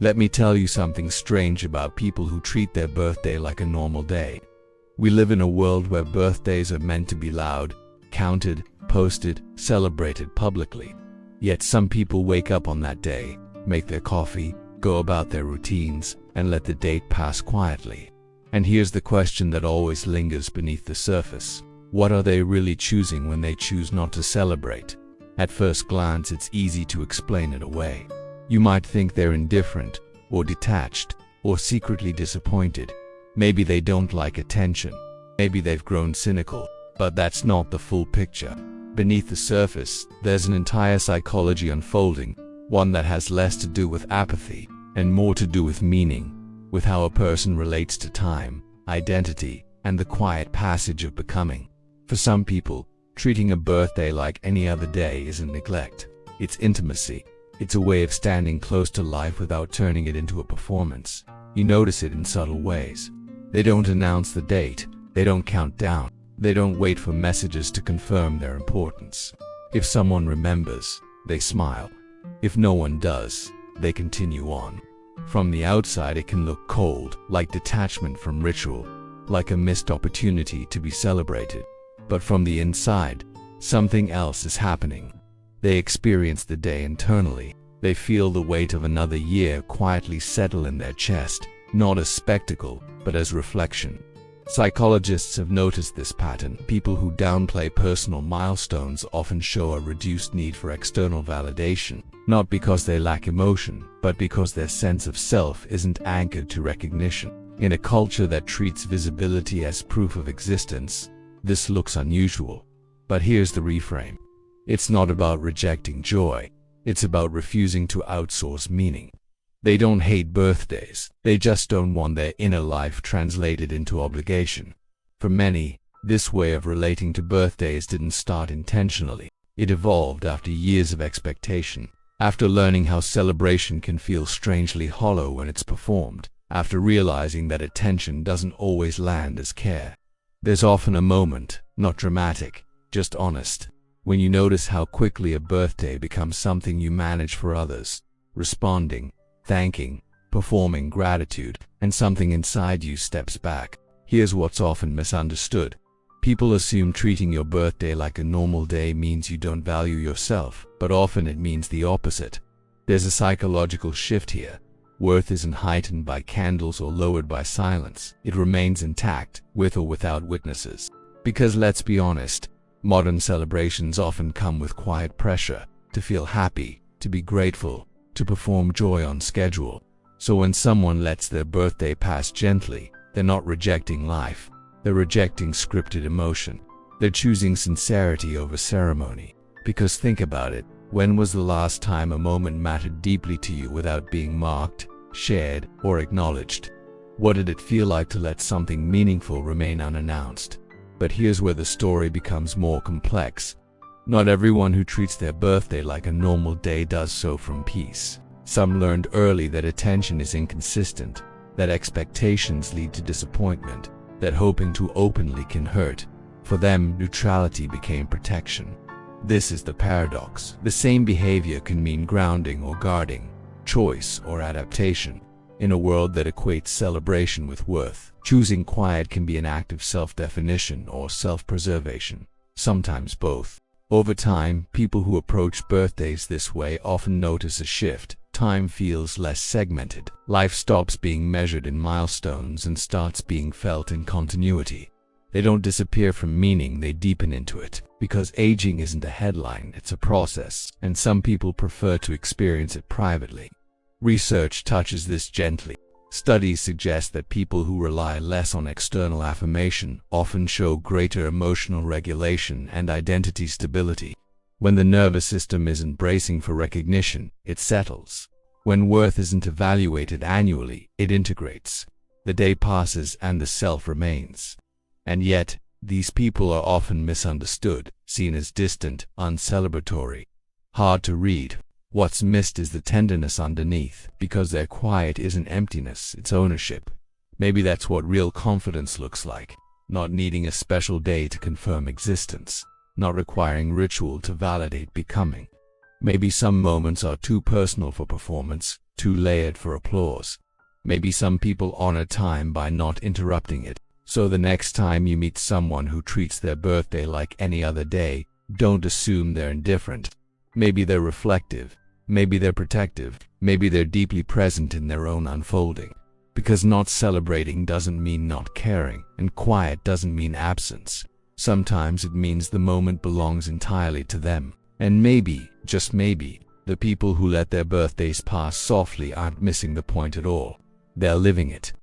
Let me tell you something strange about people who treat their birthday like a normal day. We live in a world where birthdays are meant to be loud, counted, posted, celebrated publicly. Yet some people wake up on that day, make their coffee, go about their routines, and let the date pass quietly. And here's the question that always lingers beneath the surface. What are they really choosing when they choose not to celebrate? At first glance, it's easy to explain it away. You might think they're indifferent, or detached, or secretly disappointed. Maybe they don't like attention. Maybe they've grown cynical. But that's not the full picture. Beneath the surface, there's an entire psychology unfolding, one that has less to do with apathy and more to do with meaning, with how a person relates to time, identity, and the quiet passage of becoming. For some people, treating a birthday like any other day isn't neglect. It's intimacy. It's a way of standing close to life without turning it into a performance. You notice it in subtle ways. They don't announce the date. They don't count down. They don't wait for messages to confirm their importance. If someone remembers, they smile. If no one does, they continue on. From the outside, it can look cold, like detachment from ritual, like a missed opportunity to be celebrated. But from the inside, something else is happening. They experience the day internally. They feel the weight of another year quietly settle in their chest, not as spectacle, but as reflection. Psychologists have noticed this pattern. People who downplay personal milestones often show a reduced need for external validation, not because they lack emotion, but because their sense of self isn't anchored to recognition. In a culture that treats visibility as proof of existence, this looks unusual. But here's the reframe. It's not about rejecting joy. It's about refusing to outsource meaning. They don't hate birthdays. They just don't want their inner life translated into obligation. For many, this way of relating to birthdays didn't start intentionally. It evolved after years of expectation, after learning how celebration can feel strangely hollow when it's performed, after realizing that attention doesn't always land as care. There's often a moment, not dramatic, just honest, when you notice how quickly a birthday becomes something you manage for others, responding, thanking, performing gratitude, and something inside you steps back. Here's what's often misunderstood. People assume treating your birthday like a normal day means you don't value yourself, but often it means the opposite. There's a psychological shift here. Worth isn't heightened by candles or lowered by silence. It remains intact, with or without witnesses. Because let's be honest, modern celebrations often come with quiet pressure to feel happy, to be grateful, to perform joy on schedule. So when someone lets their birthday pass gently, they're not rejecting life. They're rejecting scripted emotion. They're choosing sincerity over ceremony. Because think about it, when was the last time a moment mattered deeply to you without being marked, shared, or acknowledged? What did it feel like to let something meaningful remain unannounced? But here's where the story becomes more complex. Not everyone who treats their birthday like a normal day does so from peace. Some learned early that attention is inconsistent, that expectations lead to disappointment, that hoping too openly can hurt. For them, neutrality became protection. This is the paradox. The same behavior can mean grounding or guarding, choice or adaptation. In a world that equates celebration with worth, choosing quiet can be an act of self-definition or self-preservation, sometimes both. Over time, people who approach birthdays this way often notice a shift. Time feels less segmented. Life stops being measured in milestones and starts being felt in continuity. They don't disappear from meaning, they deepen into it. Because aging isn't a headline, it's a process, and some people prefer to experience it privately. Research touches this gently. Studies suggest that people who rely less on external affirmation often show greater emotional regulation and identity stability. When the nervous system isn't bracing for recognition, it settles. When worth isn't evaluated annually, it integrates. The day passes and the self remains. And yet, these people are often misunderstood, seen as distant, uncelebratory, hard to read. What's missed is the tenderness underneath, because their quiet isn't emptiness, it's ownership. Maybe that's what real confidence looks like, not needing a special day to confirm existence, not requiring ritual to validate becoming. Maybe some moments are too personal for performance, too layered for applause. Maybe some people honor time by not interrupting it. So the next time you meet someone who treats their birthday like any other day, don't assume they're indifferent. Maybe they're reflective. Maybe they're protective. Maybe they're deeply present in their own unfolding. Because not celebrating doesn't mean not caring, and quiet doesn't mean absence. Sometimes it means the moment belongs entirely to them. And maybe, just maybe, the people who let their birthdays pass softly aren't missing the point at all. They're living it.